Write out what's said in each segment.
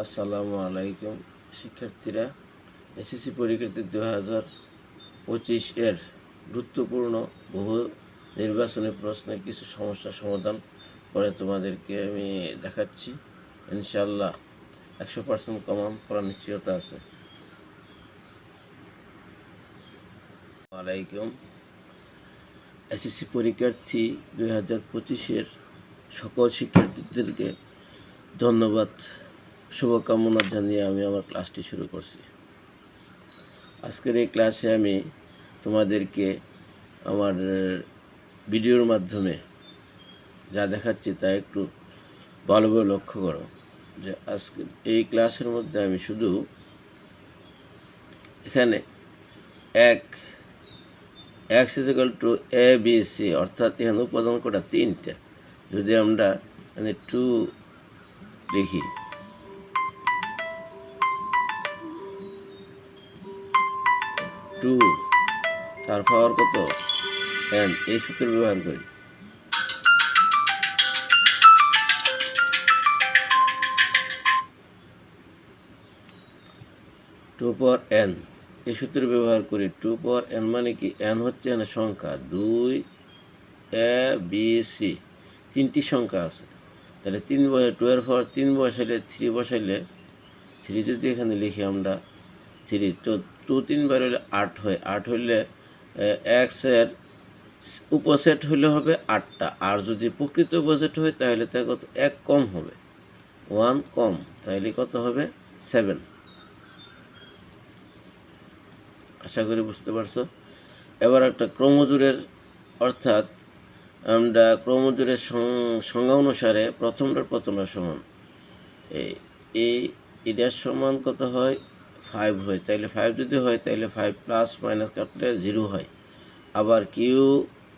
আসসালামু আলাইকুম শিক্ষার্থীরা, এসএসসি পরীক্ষার্থী 2025 এর গুরুত্বপূর্ণ বহু নির্বাচনী প্রশ্নের কিছু সমস্যা সমাধান করে তোমাদেরকে আমি দেখাচ্ছি। ইনশাআল্লাহ 100% কমন করার নিশ্চয়তা আছে। আলাইকুম এসএসসি পরীক্ষার্থী 2025 এর সকল শিক্ষার্থীদেরকে ধন্যবাদ, শুভকামনা জানিয়ে আমি আমার ক্লাসটি শুরু করছি। আজকের এই ক্লাসে আমি তোমাদেরকে আমার ভিডিওর মাধ্যমে যা দেখাচ্ছি তা একটু ভালোভাবে লক্ষ্য করো। যে আজকে এই ক্লাসের মধ্যে আমি শুধু এখানে x = a b c, অর্থাৎ এখানে উপাদান কটা তিনটা। যদি আমরা এখানে 2 লিখি, তার পাওয়ার কত n, এই সূত্র ব্যবহার করি। টু পাওয়ার n এই সূত্র ব্যবহার করি। 2 পাওয়ার n মানে কি? n হচ্ছে n সংখ্যা, 2 a b c তিনটি সংখ্যা আছে। তাহলে 2 এর পাওয়ার 3 বসাইলে 3 বসাইলে 3 যদি এখানে লিখি আমরা 3, তো 2 3 বার হলে 8 হয়। 8 হইলে x এর উপসেট হইলে হবে 8টা, আর যদি প্রকৃত উপসেট হয় তাহলে তা কত? 1 কম হবে, 1 কম, তাহলে কত হবে? 7। আশা করি বুঝতে পারছো। এবার একটা ক্রমজোড়ের, অর্থাৎ আমরা ক্রমজোড়ের সংজ্ঞা অনুসারে প্রথমটা সমান, এটার সমান কত হয়? 5 হয়। তাইলে 5 যদি হয় তাহলে 5 প্লাস মাইনাস কাটলে 0 হয়। আবার কিউ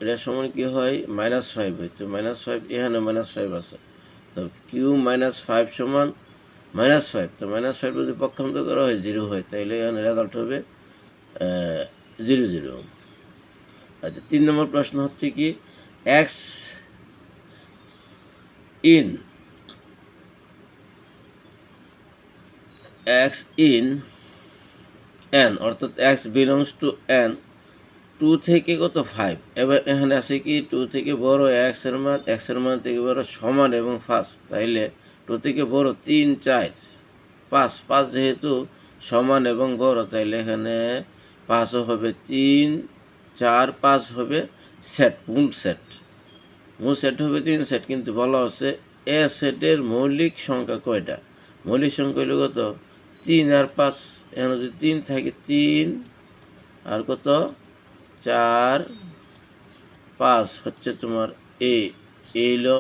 এটার সমান কি হয়? -5 হয়। তো -5 এখানে -5 আছে, তো কিউ -5 সমান -5। তো -5 যদি পক্ষান্তর করা হয় 0 হয়, তাইলে এখানে রেজাল্ট হবে 0 0। আচ্ছা, 3 নম্বর প্রশ্ন হচ্ছে কি, x in n, অর্থাৎ x belongs to n, 2 থেকে কত? 5। এবার এখানে আছে কি 2 থেকে বড় x এর মান থেকে বড় সমান এবং 5, তাইলে 2 থেকে বড় 3 4 5, 5 যেহেতু সমান এবং বড়, তাইলে এখানে 5ও হবে, 3 4 5 হবে সেট, মূল সেট হবে 3 সেট। কিন্তু বলা হচ্ছে এ সেটের মৌলিক সংখ্যা কয়টা? মৌলিক সংখ্যা হলো কত? 3 আর 5। এখানে যদি 3 থাকে 3 আর কত 4 5 হচ্ছে তোমার হলো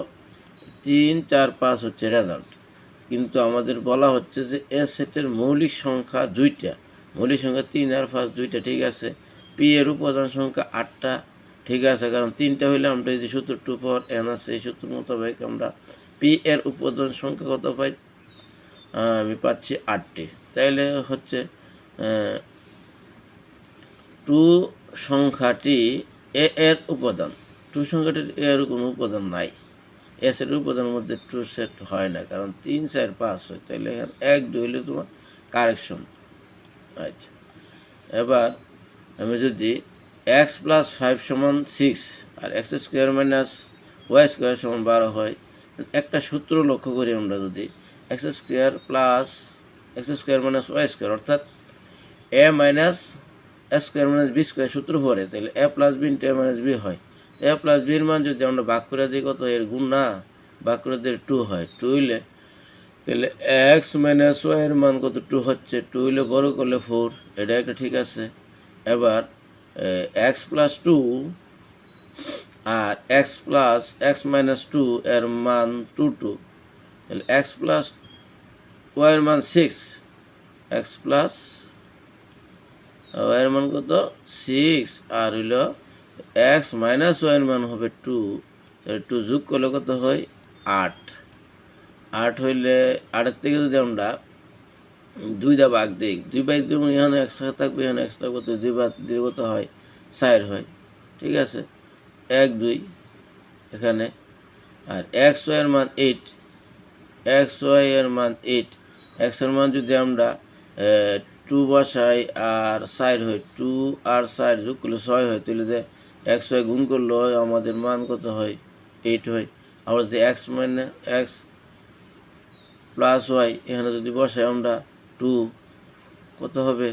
3 4 5 হচ্ছে রেজাল্ট। কিন্তু আমাদের বলা হচ্ছে যে এ সেটের মৌলিক সংখ্যা 2টা, মৌলিক সংখ্যা 3 আর 5 2টা, ঠিক আছে। পি এর উপাদান সংখ্যা 8টা, ঠিক আছে, কারণ 3টা হইলে আমরা এই যে সূত্র 2 পাওয়ার n আছে, এই সূত্র মোতাবেক আমরা পি এর উপাদান সংখ্যা কত পাই? আমি পাচ্ছি 8টি। তাইলে হচ্ছে 2 সংখ্যাটি এ এর উপাদান। 2 সংখ্যাটির এ এর কোনো উপাদান নাই, এস এর উপাদানের মধ্যে 2 সেট হয় না, কারণ 3 4 5 হয়। তাইলে 1 2 হলে তোমার কারেকশন। আচ্ছা, এবার আমি যদি x + 5 = 6 আর x² - y² = 12 হয়, একটা সূত্র লক্ষ্য করি আমরা। যদি x² - y², অর্থাৎ a - a² - b² সূত্র পড়ে, তাহলে a + b * a - b হয়। a + b এর মান যদি আমরা ভাগ করে দিই কত? এর গুণ না, ভাগ করে দিলে 2 হয়। 2 হইলে তাহলে x - y এর মান কত? 2 হচ্ছে। 2 হইলে বড় করলে 4, এটা একটা ঠিক আছে। এবার x + 2 আর x - 2 এর মান 2 2, তাহলে x + y এর মান 6, x + y এর মান কত? 6, আর হইল x - y এর মান হবে 2, তাহলে 2 যোগ করলে কত হয়? 8। 8 হইলে 8 থেকে যদি আমরা 2 দা ভাগ দিই, 2 বাই 2 এখানে একসাথে থাকবে, এখানে একসাথে কত? 2 ভাগ 2 কত হয়? 4 হয়, ঠিক আছে। 1 2 এখানে, আর xy এর মান 8, xy এর মান 8 এক্সের মান যদি আমরা 2 বসাই আর 4 হয়, 2 আর 4 যোগ করলে 6 হয়, তাহলে যে এক্স ওয়াই গুণ করলে আমাদের মান কত হয়? 8 হয়। আবার যদি এক্স মানে এক্স প্লাস ওয়াই এখানে যদি বসাই আমরা 2 কত হবে?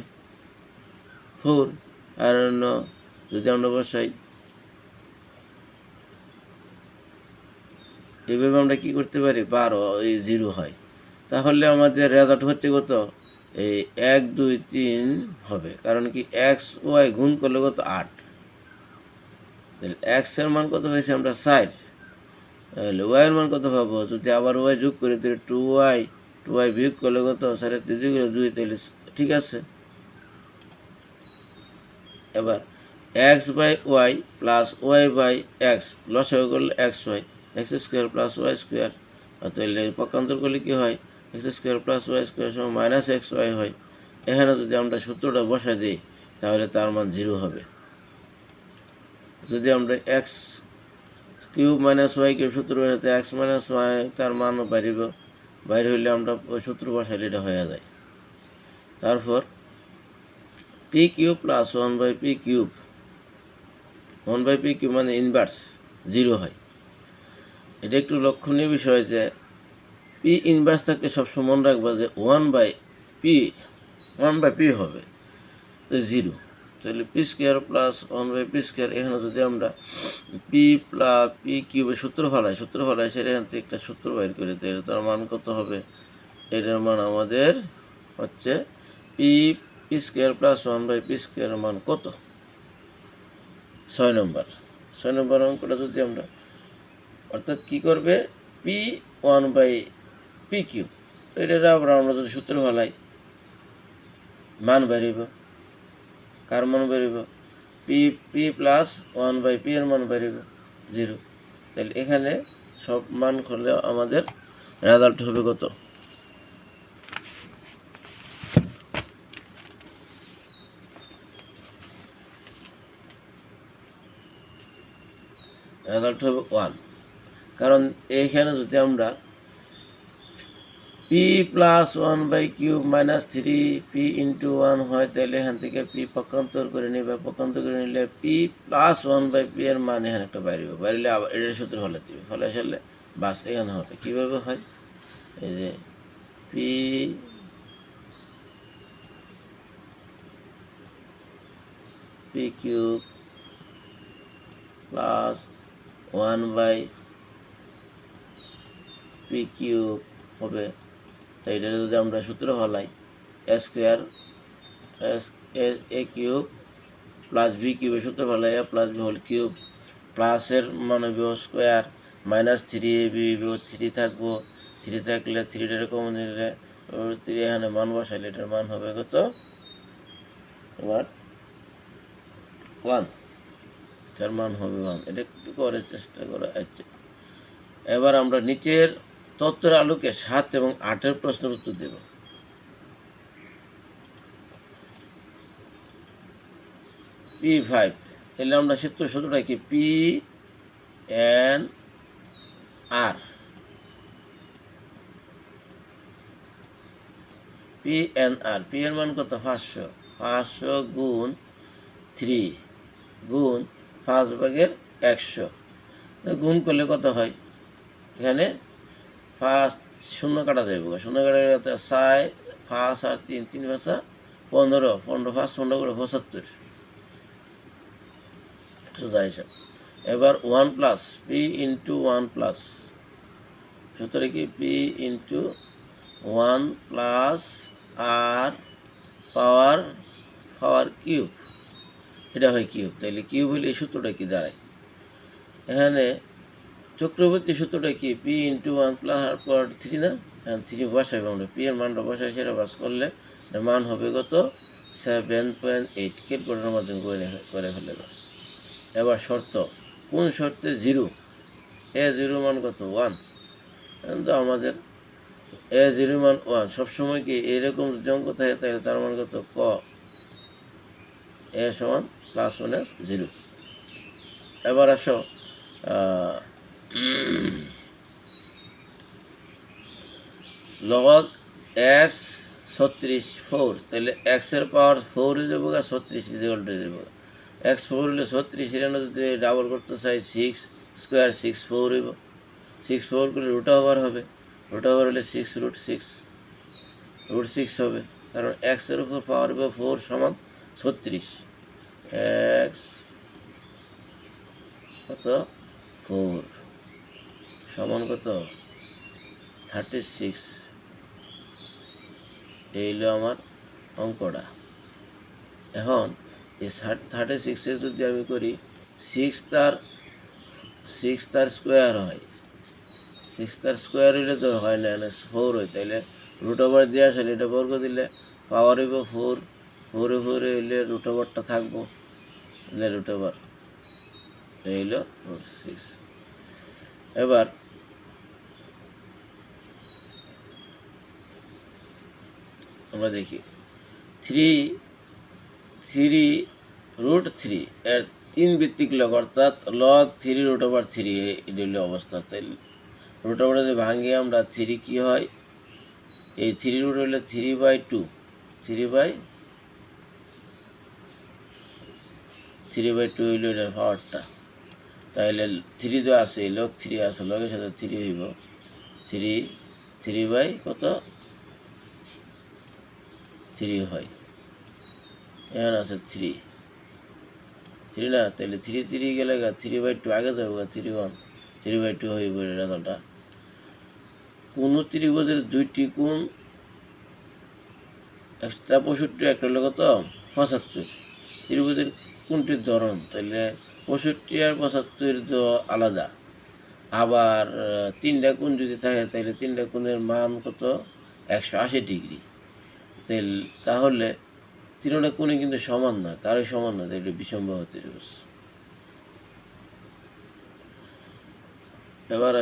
4। আর যদি আমরা বসাই এভাবে আমরা কি করতে পারি? 12 এই 0 হয়। তাহলে আমাদের রেজাল্ট হচ্ছে কত? এই 1 2 3 হবে, কারণ কি এক্স ওয়াই গুণ করলে কত? 8। তাহলে এক্সের মান কত হয়েছে? আমরা 4। তাহলে ওয়াইয়ের মান কত পাবো? যদি আবার ওয়াই যোগ করি তাহলে 2y বিয়োগ করলে কত? 4 3 গেলে 2, তাহলে ঠিক আছে। এবার x by y plus y by x লসাগু করলে x y, x square plus y square. তাহলে পক্ষান্তর করলে কী হয়? X square plus y square সমান মাইনাস এক্স ওয়াই হয়। এখানে যদি আমরা সূত্রটা বসাই দিই তাহলে তার মান 0 হবে। যদি আমরা x cube minus y cube সূত্র বসাতে এক্স মাইনাস ওয়াই তার মানও বাইরে হইলে আমরা ওই সূত্র বসাইলে এটা হয়ে যায়। তারপর P cube plus 1/p cube, 1/p cube মানে ইনভার্স 0 হয়। এটা একটু লক্ষণীয় বিষয় যে পি ইনভার্স থাকলে সবসময় মনে রাখবো যে 1/p হবে, তো 0। তাহলে P square plus 1/p square, এখানে যদি আমরা পি প্লাস পি কিউবের সূত্র ফেলাই সেটা এখান থেকে একটা সূত্র বাইর করে তাহলে তার মান কত হবে? এটার মান আমাদের হচ্ছে পি স্কোয়ার প্লাস 1/p স্কোয়ারের মান কত? 6 নম্বর অঙ্কটা যদি আমরা অর্থাৎ কী করবে? পি 1/p কিউব, এটার আবার আমরা যদি সূত্র ফেলাই মান বেরিব, কার মান বেরিব? পি প্লাস 1/p এর মান বেরিব 0। তাহলে এখানে সব মান করলে আমাদের রেজাল্ট হবে কত? রেজাল্ট হবে 1। কারণ এইখানে যদি আমরা P plus 1/3 minus 3p into 1 হয়, তাহলে এখান থেকে পি পক্ষান্তর করে নিবে, পক্ষান্তর করে নিলে পি প্লাস 1/p এর মান এখানে একটা বাইরে আবার এটার সূত্র ফলে দিবে, ফলে আসলে বাস এখানে হবে। কীভাবে হয়? এই যে P cube plus 1/p cube হবে। তাই এটা যদি আমরা সূত্র ফলাই এ স্কোয়ার এ কিউব প্লাস বি কিউবের সূত্র ফলাই এ প্লাস বি হোল কিউব, প্লাসের মানে বি স্কোয়ার মাইনাস 3ab 3 থাকবো, 3 থাকলে 3টার কমন নিলে 3 এখানে মান বসাইলে এটার মান হবে কত? এবার 1, এটার মান হবে 1। এটা একটু করে চেষ্টা করা আছে। এবার আমরা নিচের তত্ত্বের আলোকে 7 এবং 8-এর প্রশ্নের উত্তর দেব। P5 তাহলে আমরা সূত্রটা কি? পি এন আর, পি এর মান কত? 500 গুণ 3 গুণ 5/100 গুণ করলে কত হয়? এখানে 5 শূন্য কাটা যাবে, শূন্য কাটা গেলে 4 5 আর 3 3 5 15 15 5 15 করে 75 সোজা হিসাব। এবার 1 প্লাস পি ইন্টু 1 প্লাস সূত্রে কি? পি ইন্টু 1 প্লাস আর পাওয়ার কিউব, এটা হয় কিউব। তাইলে কিউব হলে এই সূত্রটা কি দাঁড়ায়? এখানে চক্রবর্তী সূত্রটা কি? পি ইন্টু 1 প্লাস আর পাওয়ার 3 না? এখন 3 বসাইবে, আমরা পি এর মানটা বসাই সেটা বাস করলে মান হবে কত? 7.8। ক্যালকুলেটরের মাধ্যমে করে ফেলে। এবার শর্ত, কোন শর্তে 0? a0 মান কত? 1। তো আমাদের a0 মান 1 সবসময় কি এরকম যদি অঙ্ক থাকে তাহলে তার মান কত? ক a সমান প্লাস মাইনাস 0। এবার আসো log এক্স 36 তাহলে এক্সের পাওয়ার 4 হয়ে যাবো 36 ইকুয়াল টু যাবো এক্স 4 হলে 36 এর যদি ডাবল করতে চাই 6 স্কোয়ার 64 হইব 64 করলে রুট ওভার হবে রুট ওভার হলে 6 √6 √6 হবে কারণ এক্সের উপর পাওয়ার হবে 4 সমান 36 এক্স কত 4 সমান কত 36 এই হলো আমার অঙ্কটা এখন এই 36 এর যদি আমি করি 6 তার স্কোয়ার হয় 6 তার স্কোয়ার হইলে তো হয় না 4 হয় তাইলে রুট ওভার দিয়ে আসলে এটা বর্গ দিলে পাওয়ার হইব 4 4 হইলে রুট ওভারটা থাকবো রুট ওভার এই হলো √6 এবার আমরা দেখি 3√3 এর 3 ভিত্তিক লগ অর্থাৎ লগ 3√3 এই হলো অবস্থা তাই রুট ওভার যদি ভাঙি আমরা 3 কি হয় এই 3 রুট হলে 3/2 3/2 হইল এটার পাওয়ারটা তাহলে 3 তো আছে লগ 3 আছে লগের সাথে 3 হইব 3 বাই কত 3 হয় এখন আছে 3 না তাহলে 3 গেলে 3/2 আগে যাবো 3/2 হইব রেজাল্টটা কোন ত্রিভুজের দুইটি কোণ একটা 65 একটা হলো কত 75 ত্রিভুজের কোনটির ধরন তাহলে 65 আর 75 তো আলাদা আবার 3টা কোণ যদি থাকে তাহলে 3টা কোণের মান কত 180 ডিগ্রি তাহলে 3টা কোণে কিন্তু সমান না কারোই সমান না তাহলে বিষমবাহু ত্রিভুজ এবার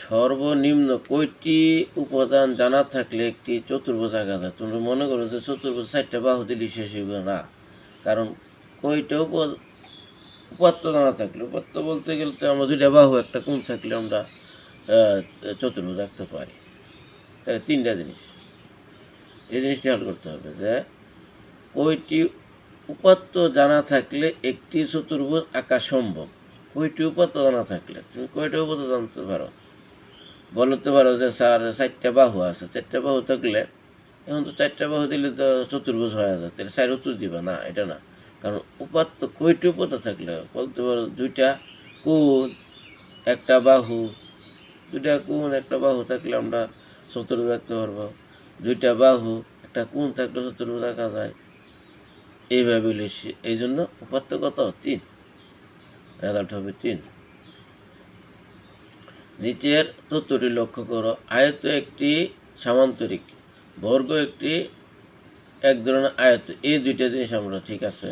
সর্বনিম্ন কয়টি উপাদান জানা থাকলে একটি চতুর্ভুজ আঁকা যায় তোমরা মনে করো যে চতুর্ভুজ 4টা বাহু দিলে শেষ হইবে না কারণ কয়টা উপাত্ত জানা থাকলে উপাত্ত বলতে গেলে তো আমরা 2টা বাহু একটা কোণ থাকলে আমরা চতুর্ভুজ আঁকতে পারি তাহলে 3টা জিনিস এই জিনিসটা খেয়াল করতে হবে যে কয়টি উপাত্ত জানা থাকলে একটি চতুর্ভুজ আঁকা সম্ভব কয়টি উপাত্ত জানা থাকলে তুমি কয়টা উপাত্ত জানতে পারো বলতে পারো যে স্যার 4টা বাহু আছে 4টা বাহু থাকলে এখন তো 4টা বাহু দিলে তো চতুর্ভুজ হয়ে যায় তাহলে 4 উত্তর দিবা না এটা না কারণ উপাত্ত কয়টি উপাত্ত থাকলে বলতে পারো 2টা কোণ একটা বাহু 2টা কোণ একটা বাহু থাকলে আমরা চতুর্ভুজ আঁকতে পারবো 2টা বাহু একটা কোণ থাকলে চতুর্ভুজ আঁকা যায় এইভাবে লিখছি এই জন্য উপাত্ত কত 3 রেজাল্ট হবে 3 নিচের তথ্যটি লক্ষ্য করো আয়ত একটি সামান্তরিক বর্গ এক ধরনের আয়ত এই দুইটা জিনিস আমরা ঠিক আছে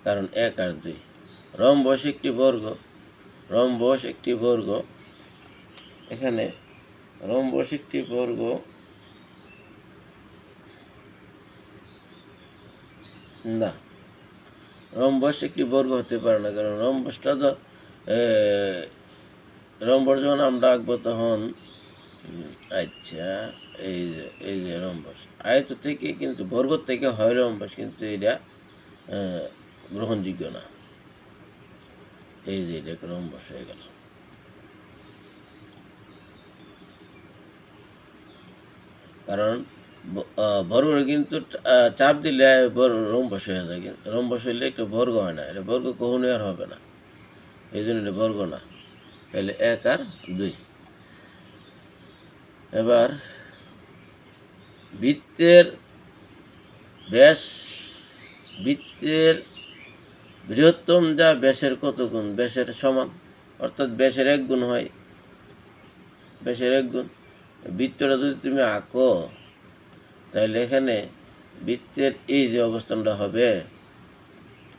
কারণ 1 আর 2 রম্বস একটি বর্গ এখানে রম্বস একটি বর্গ না রম্বস একটি বর্গ হতে পারে না কারণ রম্বসটা তো রম্বস যখন আমরা আঁকবো তখন আচ্ছা এই যে রম্বস আয়ত থেকে কিন্তু বর্গ থেকে হয় রম্বস কিন্তু এটা গ্রহণযোগ্য না এই যে এটা রম্বস হয়ে গেল কারণ বর্গ কিন্তু চাপ দিলে রম্বস হয়ে যায় রম্বস হইলে একটা বর্গ হয় না এটা বর্গ কখনোই আর হবে না এই জন্য এটা বর্গ না তাহলে 1 আর 2 এবার বৃত্তের বৃহত্তম যা ব্যাসের কত গুণ ব্যাসের সমান অর্থাৎ ব্যাসের 1 গুণ হয় ব্যাসের 1 গুণ বৃত্তটা যদি তুমি আঁকো তাহলে এখানে বৃত্তের এই যে অবস্থানটা হবে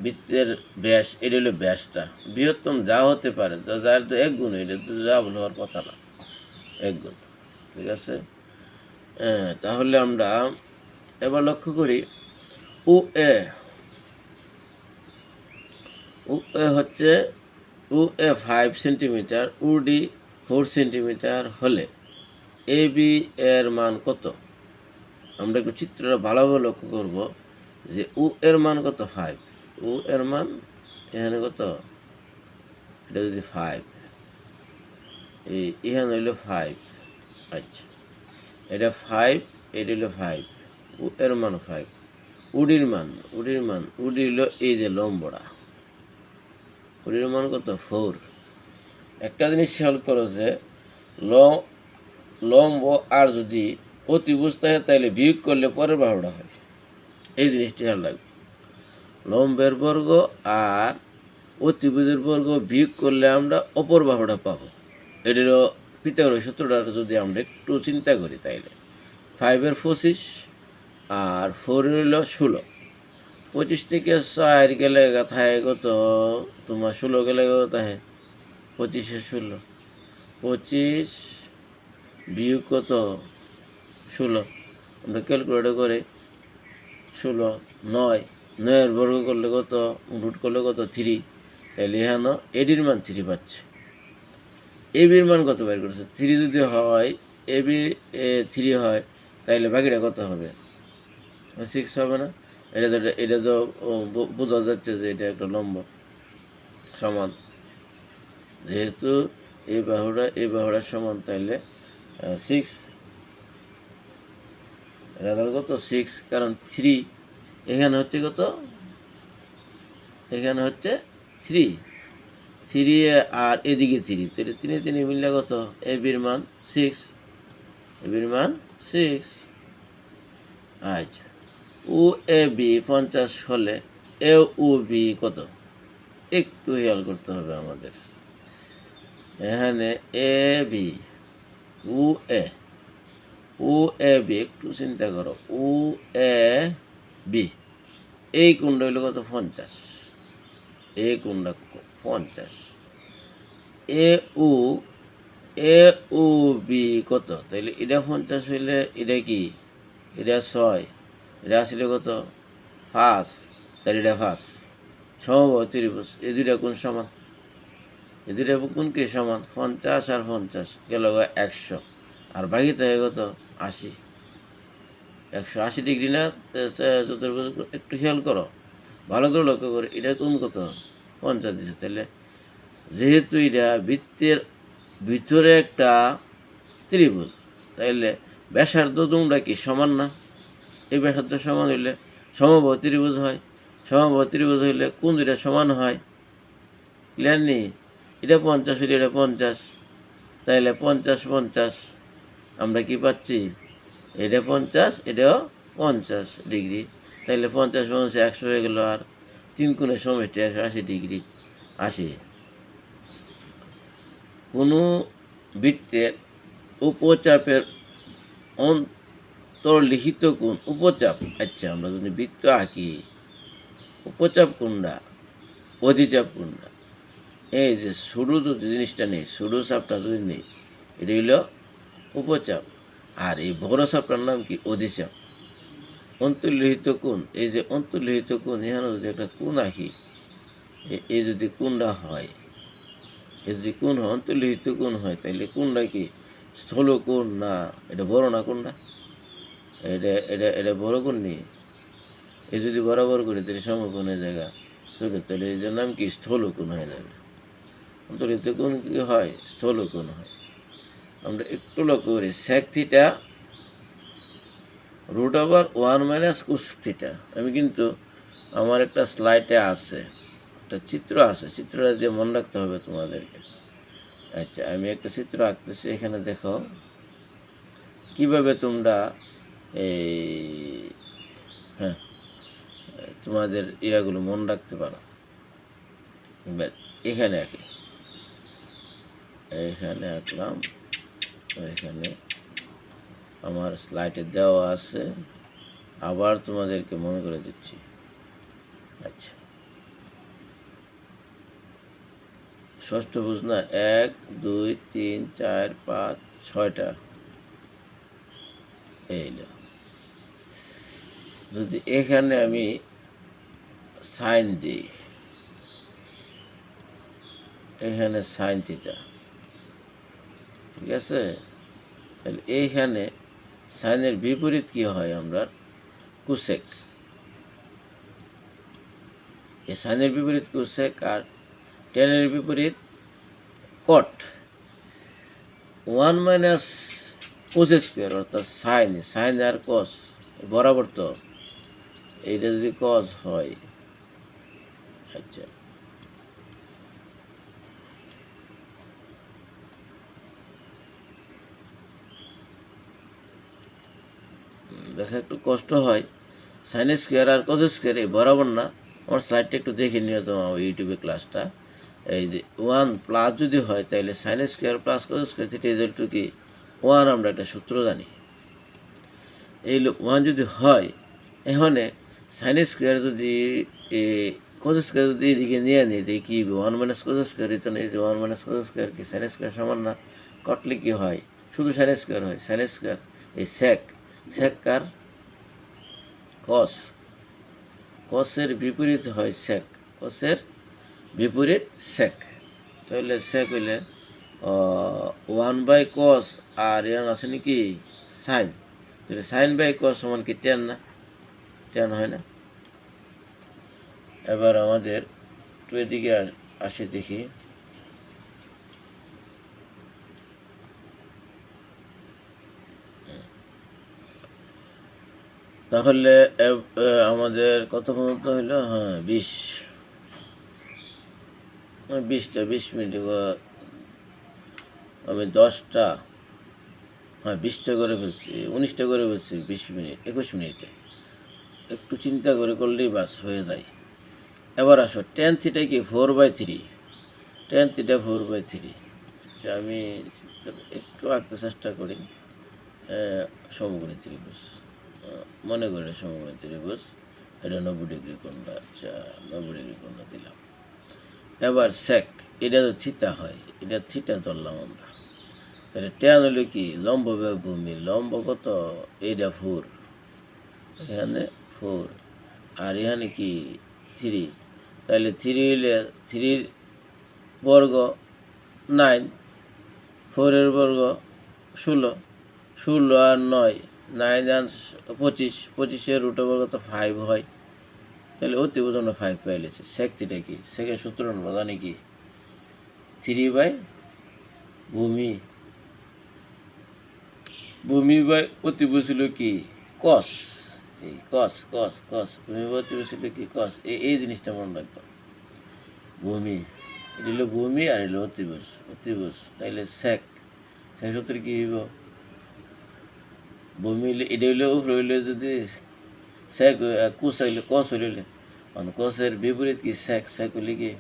বৃত্তের ব্যাস এটা হলো ব্যাসটা বৃহত্তম যা হতে পারে যার তো 1 গুণ এটা তো যা হওয়ার কথা না 1 গুণ ঠিক আছে তাহলে আমরা এবার লক্ষ্য করি ও এ হচ্ছে ও এ 5 সেন্টিমিটার ও ডি 4 সেন্টিমিটার হলে এ বি এর মান কত আমরা একটু চিত্রটা ভালোভাবে লক্ষ্য করব যে উ এর মান কত 5, উ এর মান এখানে কত, এটা যদি 5, এখানে হইল 5, আচ্ছা এটা 5, এটা হইল 5, উ এর মান 5, উডির মান উডি হইল এই যে লম্বটা, উডির মান কত 4। একটা জিনিস খেয়াল করো যে লম্ব আর যদি অতিভুজ থাকে তাহলে বিয়োগ করলে পরের বাহুটা হয়, এই জিনিসটি খেয়াল রাখবে। লম্বের বর্গ আর অতিভুজের বর্গ বিয়োগ করলে আমরা অপর বাহুটা পাবো। এটিরও পিথাগোরাস সূত্রটা যদি আমরা একটু চিন্তা করি তাইলে 5 25 আর 4 হইল 16, 25 থেকে 4 গেলে থাকে কত তোমার, 16 গেলে কত থাকে 25 16, 25 বিয়োগ কত 16, আমরা ক্যালকুলেটর করে 16 9 বর্গ করলে কত, রুট করলে কত 3, তাহলে এখানে এডির মান 3 পাচ্ছে। এবির মান কত বের করছে 3, যদি হয় এবি 3 হয় তাহলে বাকিটা কত হবে 6 হবে না? এটা তো বোঝা যাচ্ছে যে এটা একটা লম্ব সমান, যেহেতু এই বাহুটা সমান তাইলে 6, এটা কত 6, কারণ 3 এখানে হচ্ছে কত, এখানে হচ্ছে 3 আর এদিকে 3, তাহলে 3 মিললে কত, এবির মান 6, এবির মান 6। আচ্ছা উ এ বি 50 হলে এ উ বি কত, একটু খেয়াল করতে হবে আমাদের। এখানে A B uh A B একটু চিন্তা করো, উ এ বি এই কোণটা হইল কত 50, এই কোণটা 50, এ উ বি কত, তাইলে এটা 50 হইলে এটা কি, এটা 6, এটা আসলে কত 5, তাহলে এটা 5 সমবাহু ত্রিভুজ। এই দুইটা কোণ সমান, এই দুইটা কোণ কি সমান, 50 আর 50 গেল 100, আর বাকি থাকে কত 80, 180 ডিগ্রি না চতুর্ভুজ। একটু খেয়াল করো, ভালো করে লক্ষ্য করো, এটা কোণ কত 50 দিচ্ছে, তাহলে যেহেতু এটা বৃত্তের ভিতরে একটা ত্রিভুজ, তাইলে ব্যাসার্ধ তোমরা কি সমান না, এই ব্যাসার্ধ সমান হইলে সমবাহু ত্রিভুজ হয়, সমবাহু ত্রিভুজ হইলে কোন দুইটা সমান হয়, ক্লিয়ার নেই? এটা 50 হইলে এটা 50, তাইলে 50 50 আমরা কি পাচ্ছি, এটা 50 এটাও 50 ডিগ্রি, তাইলে 50 50 100 হয়ে গেল, আর 3 কোণের সমষ্টি 180 ডিগ্রি আসে। কোনো বৃত্তের উপচাপের অন্তর্লিখিত কোণ উপচাপ, আচ্ছা আমরা যদি বৃত্ত আঁকি, উপচাপ কোণটা অধিচাপ কোণটা, এই যে সরু যদি জিনিসটা নেই, সরু চাপটা যদি নেই, এটা হইল উপচাপ, আর এই বড় চাপটার নাম কি অধিচাপ। অন্তর্লিখিত কোণ, এই যে অন্তর্লিখিত কোণ, এখানে যদি একটা কোণ আঁকি, এই যদি কোণটা হয়, এই যদি কোণ হয় অন্তর্লিখিত কোণ হয়, তাহলে কোণটা কি স্থূল কোণ না, এটা বড় না কোণটা, এটা বড় কোণ নেই, এই যদি বরাবর করি তাহলে সমকোণের জায়গা ছোট, তাহলে এটার নাম কি স্থূল কোণ হয়ে যাবে। অন্তর্লিখিত কোণ কি হয়, স্থূল কোণ হয়। আমরা একটু লক্ষ্য করি, sec থিটা √1 - cos থিটা। আমি কিন্তু আমার একটা স্লাইডে আছে, একটা চিত্র আছে, চিত্রটা দিয়ে মনে রাখতে হবে তোমাদেরকে। আচ্ছা আমি একটা চিত্র আঁকতেছি, এখানে দেখো কিভাবে তোমরা এই হ্যাঁ তোমাদের ইয়াগুলো মনে রাখতে পারো। এখানে আঁকি, এখানে আঁকলাম, এখানে আমার স্লাইডে দেওয়া আছে, আবার তোমাদেরকে মনে করে দিচ্ছি। আচ্ছা ষষ্ঠভুজ না, 1 2 3 4 5 6টা, এই যদি এখানে আমি সাইন দিই, এখানে সাইন থিটা, ঠিক আছে, তাহলে এইখানে সাইনের বিপরীত কি হয় আমরা কোসেক। এই সাইনের বিপরীত কোসেক আর টেনের বিপরীত কট। 1 মাইনাস কোস স্কোয়ার অর্থাৎ সাইন আর কস বরাবর তো, এইটা যদি কস হয়, আচ্ছা দেখা একটু কষ্ট হয়, সাইন স্কোয়ার আর কস স্কোয়ার এই বরাবর না। আমার স্লাইডটা একটু দেখে নিও তো ইউটিউবে ক্লাসটা। এই যে 1 প্লাস যদি হয় তাহলে sine square plus cos square theta equal to কি 1, আমরা একটা সূত্র জানি। এই 1 যদি হয়, এখানে সাইন স্কোয়ার যদি কস স্কোয়ার যদি এদিকে নিয়ে নিই তাই কি 1 মাইনাস কস স্কোয়ার, এই তো এই যে 1 মাইনাস কস স্কোয়ার কি সাইন স্কোয়ার সমান না, কটলে কি হয় শুধু সাইন স্কোয়ার হয়। সাইন স্কোয়ার এই সেক কার কস, কসের বিপরীত হয় সেক, কসের বিপরীত সেক। তাহলে সেক হইলে 1 বাই কস আর এর আছে নাকি সাইন, তাহলে সাইন বাই কস সমান কি 10 না, 10 হয় না। এবার আমাদের একটু এদিকে আসি দেখি। তাহলে আমাদের কত পর্যন্ত হইলো, হ্যাঁ 20 মিনিট, আমি 10টা, হ্যাঁ 20টা করে ফেলছি, 19টা করে ফেলছি, 20 মিনিট 21 মিনিটে। একটু চিন্তা করে করলেই বাস হয়ে যায়। এবার আসো tan থিটা কি 4/3, tan থিটা 4/3। আচ্ছা আমি একটু আঁকতে চেষ্টা করি। সমকোণী ত্রিভুজ, মনে করে সমকোণী ত্রিভুজ, এটা 90 ডিগ্রি কোণটা, আচ্ছা 90 ডিগ্রি কোণটা দিলাম। এবার সেক, এটা তো থিটা হয়, এটা থিটা ধরলাম আমরা। তাহলে ট্যান হলো কি লম্ব বাই ভূমি, লম্ব কত এইটা 4, এখানে 4 আর এখানে কি 3, তাহলে 3 হইলে 3 বর্গ 9, 4 বর্গ 16, 16 আর 9, 9 আর 25, 25 রুট বর্গ তো 5 হয়। তাহলে অতিভুজ আমরা 5 পাইলেছি। সেক থিটা কি, সেকের সূত্র আমরা জানি কি 3 বাই ভূমি বাই অতিভুজ ছিল কি কস, এই কস ভূমি বাই অতিভুজ ছিল কি কস। এই জিনিসটা মনে রাখবো, ভূমি এটা হলো ভূমি আর হলো অতিভুজ। তাইলে সেক সূত্র কি হইব, ভূমি এটা হইলে উপরে হইলে যদি সেক কুস হইলে কস হইলে, মানে কসের বিপরীত কি সেক হইলে কি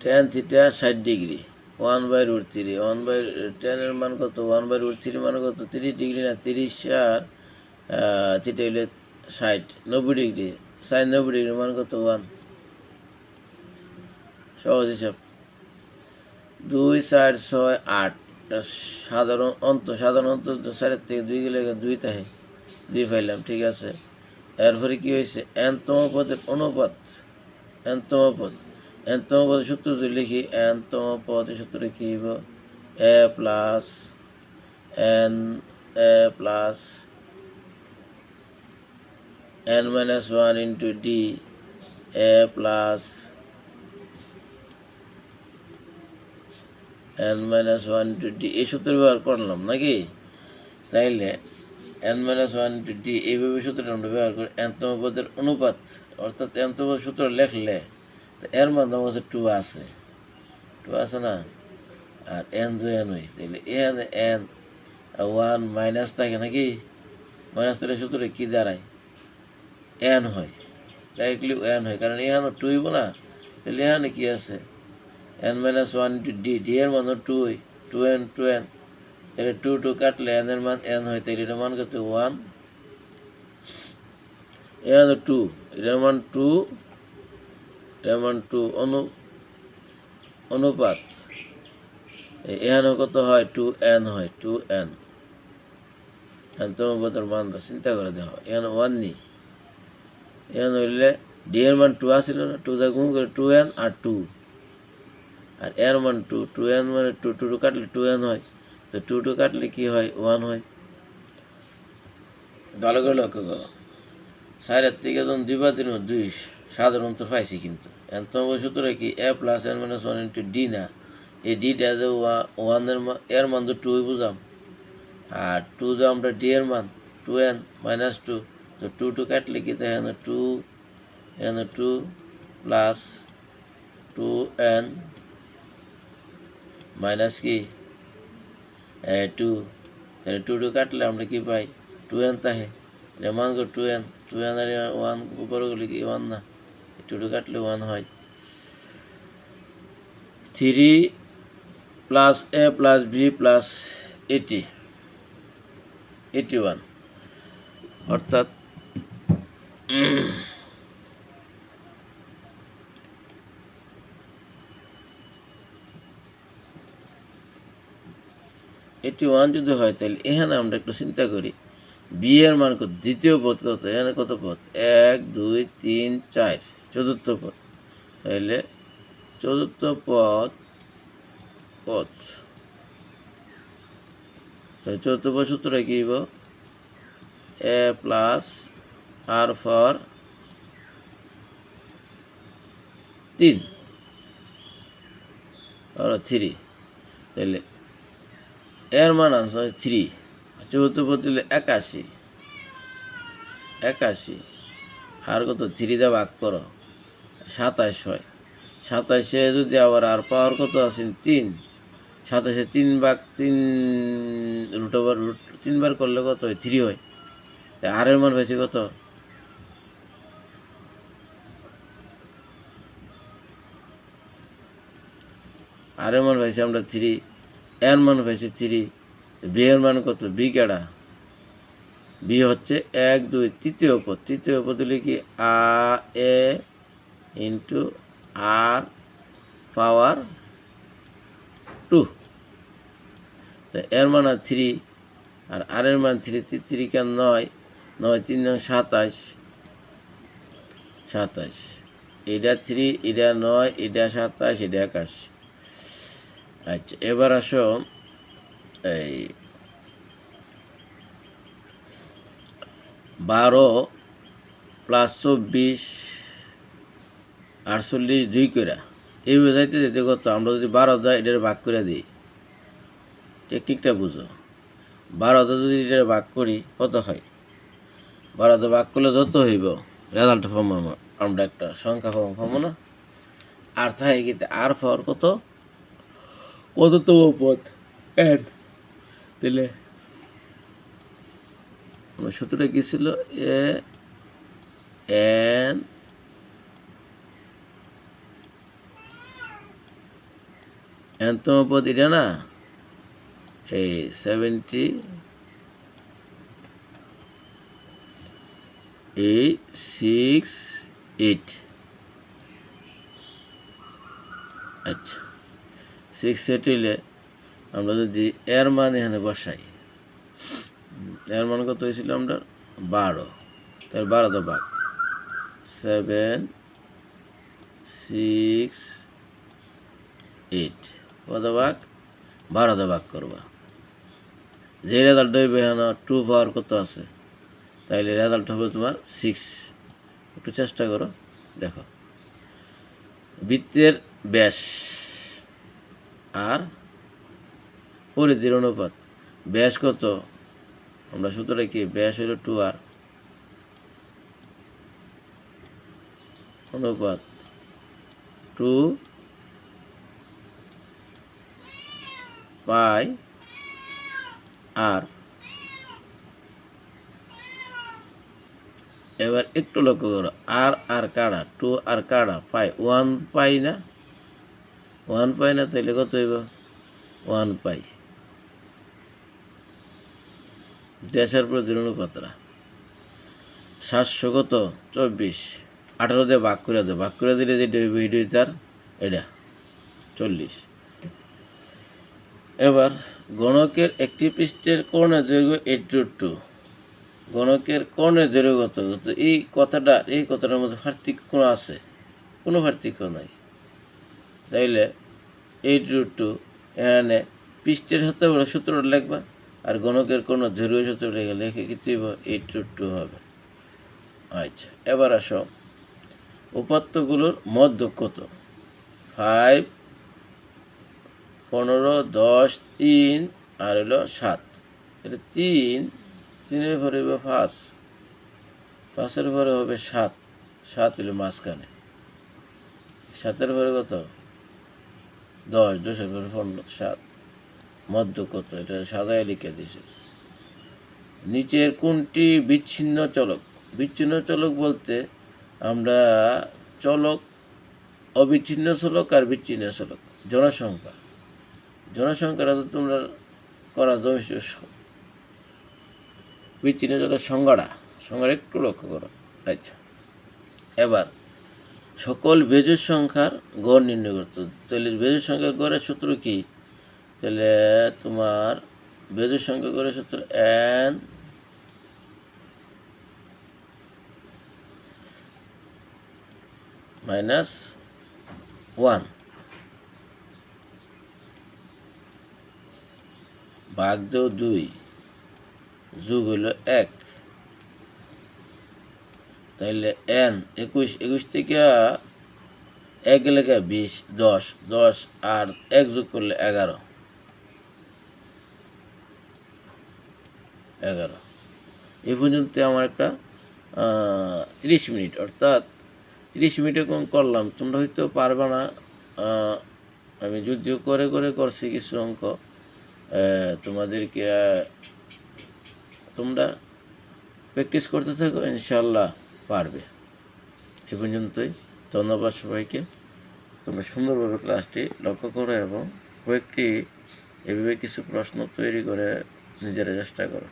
tan থিটা 60 ডিগ্রি 1/√3, 1/10 এর মান কত, 1/√3 মান কত 30 ডিগ্রি না, 30 আর থিটা হইলে 60, 90 ডিগ্রি, সাইন 90 ডিগ্রি মান কত 1, সহজ হিসাব। 2 4 6 8, সাধারণ অন্ত 4 থেকে 2 গেলে 2 থাকে, 2 পাইলাম, ঠিক আছে। এরপরে কি হয়েছে n-তম পদের অনুপাত, n-তম পদের সূত্র যদি লিখি, n-তম পদের সূত্র কি হইব a plus n minus 1 into d a plus n minus 1 into d, এই সূত্র ব্যবহার করলাম নাকি। তাইলে n minus 1 into d এইভাবে সূত্রটা আমরা ব্যবহার করি। n-তম পদের অনুপাত অর্থাৎ n-তম পদের সূত্র লেখলে এর মধ্যে হচ্ছে 2 আছে না, আর n 2 n হয়, তাহলে n 1 মাইনাস থাকে নাকি, মাইনাস তাহলে সূত্রে কি দাঁড়ায় n হয়, ডাইরেক্টলি n হয়, কারণ এখানে 2 হইব না। তাহলে এখানে কি আছে n minus 1 into d এর মান 2 হয়, 2n, তাহলে 2 কাটলে n এর মান n হয়, তাহলে এটার মান কত 1, এখানে 2, এটার মান 2, এটার মান 2 অনুপাত এখানে কত হয় 2n হয়, 2n। তোমার বোধের মানটা চিন্তা করে দেখো, এখানে 1 নেই, এখানে হইলে d এর মান 2 আসছিল না, 2 দিয়ে গুণ করে 2n আর 2, আর এর মান 2, 2n মানে 2 কাটলে 2n হয়, তো 2 কাটলে কি হয় 1 হয়। ভালো করে লক্ষ্য করো, 4 থেকে যখন 2 বাদ দিন 2 সাধারণত পাইছি, কিন্তু এন্তম সূত্রে কি a plus n minus 1 into D না, এই ডিটা যে 1 এর মান তো 2 বুঝাম, আর 2 যে আমরা ডি এর মান 2n মাইনাস 2, তো 2 কাটলে কি তাই এখানে 2 প্লাস 2n মাইনাস কি 2, তাহলে 2 কাটলে আমরা কি পাই 2n তাহে, এটা মান কর 2n আর 1 উপরে গেলে কি 1 না, 2 কাটলে 1 হয়। 3 plus a plus b plus 81, অর্থাৎ 81 যদি হয়, তাহলে এখানে আমরা একটু চিন্তা করি বি এর মান কত, দ্বিতীয় পদ কত, এখানে কত পদ 1 2 3 4, চতুর্থ পদ, তাহলে চতুর্থ পদ তাহলে চতুর্থ পদ সূত্রটা কি হইব a প্লাস আর ফর 3 আর 3, তাহলে এর মান আছে 3, চতুর্থ পদ দিলে 81, আর কত 3 দিয়ে ভাগ করো 27 হয়। 27-এ যদি আবার আর পাওয়ার কত আছে 3, 27-এ 3 ভাগ 3 রুট 3 বার করলে কত হয় 3 হয়। তাই আর এর মান হয়েছে কত, আর এর মান হয়েছে আমরা 3, এর মান হয়েছে 3, বি এর মান কত, বি কেডা, বি হচ্ছে 1 2 তৃতীয় পদ হলে কি এ ইন্টু আর পাওয়ার 2, তো এর মান 3 আর আর এর মান 3, 3 কে 9, 9 3 27, এটা 3 এটা 9 এটা 27 এটা 81। আচ্ছা, এবার আসো এই 12 প্লাস 24 48 2 করে এইভাবে যাইতে যেতে কত, আমরা যদি 12 যায় এটার ভাগ করে দিই, টেকনিকটা বুঝো, 12 যদি এটার ভাগ করি কত হয়, 12 ভাগ করলে যত হইব রেজাল্ট ফর্ম আমরা একটা সংখ্যা পাবো না, আর থাকে কি আর পাওয়ার কততম পদ n, তাহলে আমার সূত্রটা কি ছিল n তম পদ এটা না, এই 78 6 8, আচ্ছা 6 8 হইলে আমরা যদি এর মান এখানে বসাই, এর মান কত হয়েছিল আমরা 12, তাহলে 12 তো ভাগ 7 6 8, কত ভাগ 12 ভাগ করবা, যে রেজাল্ট হইবে এখানে 2 পাওয়ার কত আছে, তাইলে রেজাল্ট হবে তোমার 6। একটু চেষ্টা করো দেখো, বৃত্তের ব্যাস আর পরিধির অনুপাত, ব্যাস কত, আমরা সূত্রটা কি ব্যাস হলো 2r অনুপাত 2 পাই আর, এবার একটু লক্ষ্য করো আর কাড়া 2 আর কাড়া পাই 1 পাই না, 1 পাই না, তাহলে কত হইব 1 পাই, দেশের প্রতির অনুপাতরা 700 কত 24, 18 দিয়ে ভাগ করে দিলে যেটা হইব তার এটা 40। এবার গণকের একটি পৃষ্ঠের কোণের দৈর্ঘ্য 8√2, গণকের কোণের দৈর্ঘ্য কত, এই কথাটার মধ্যে পার্থক্য আছে, কোনো পার্থক্য নাই, তাইলে 8√2 এখানে পৃষ্ঠের সাথে ওরা সূত্রটা লিখবা, আর গণকের কোনো ধ্রুবীয় সূত্র লিখে কি দিব 8√2 হবে। আচ্ছা, এবার আসো উপাত্তগুলোর মধ্য কত? 5, 15, 10, 3 আর হলো 7। এটা 3-এর পরে হবে 5, 5-এর পরে হবে 7, 7 হলো মাঝখানে, 7-এর পরে কত? 10, 10-এর পরে 15, 7। মধ্য কত? এটা সাদায় লিখে দিয়েছে। নিচের কোনটি বিচ্ছিন্ন চলক? বিচ্ছিন্ন চলক বলতে আমরা চলক, অবিচ্ছিন্ন চলক আর বিচ্ছিন্ন চলক। জনসংখ্যাটা তো তোমরা করা জমিষ্ঠ। বিচ্ছিন্ন চলক সংজ্ঞাটা একটু লক্ষ্য করো। আচ্ছা, এবার সকল বেজোড় সংখ্যার গড় নির্ণয় করতে। তাহলে বেজোড় সংখ্যার গড়ের সূত্র কি? তাহলে তোমার বেজোড় সংখ্যা গড়ের সূত্র n - 1 ভাগ 2 যোগ হলো 1। তাইলে n 21 থেকে 1 গেলে 20, 10 আর 1 যোগ করলে 11। এই পর্যন্ত আমার একটা 30 মিনিট, অর্থাৎ 30 মিনিটে কম করলাম। তোমরা হয়তো পারবে না, আমি যদিও করে করছি কিছু অঙ্ক। তোমাদেরকে তোমরা প্র্যাকটিস করতে থাকো, ইনশাল্লাহ পারবে। এ পর্যন্তই। ধন্যবাদ সবাইকে। তোমরা সুন্দরভাবে ক্লাসটি লক্ষ্য করো এবং কয়েকটি এভাবে কিছু প্রশ্ন তৈরি করে নিজেরা চেষ্টা করো।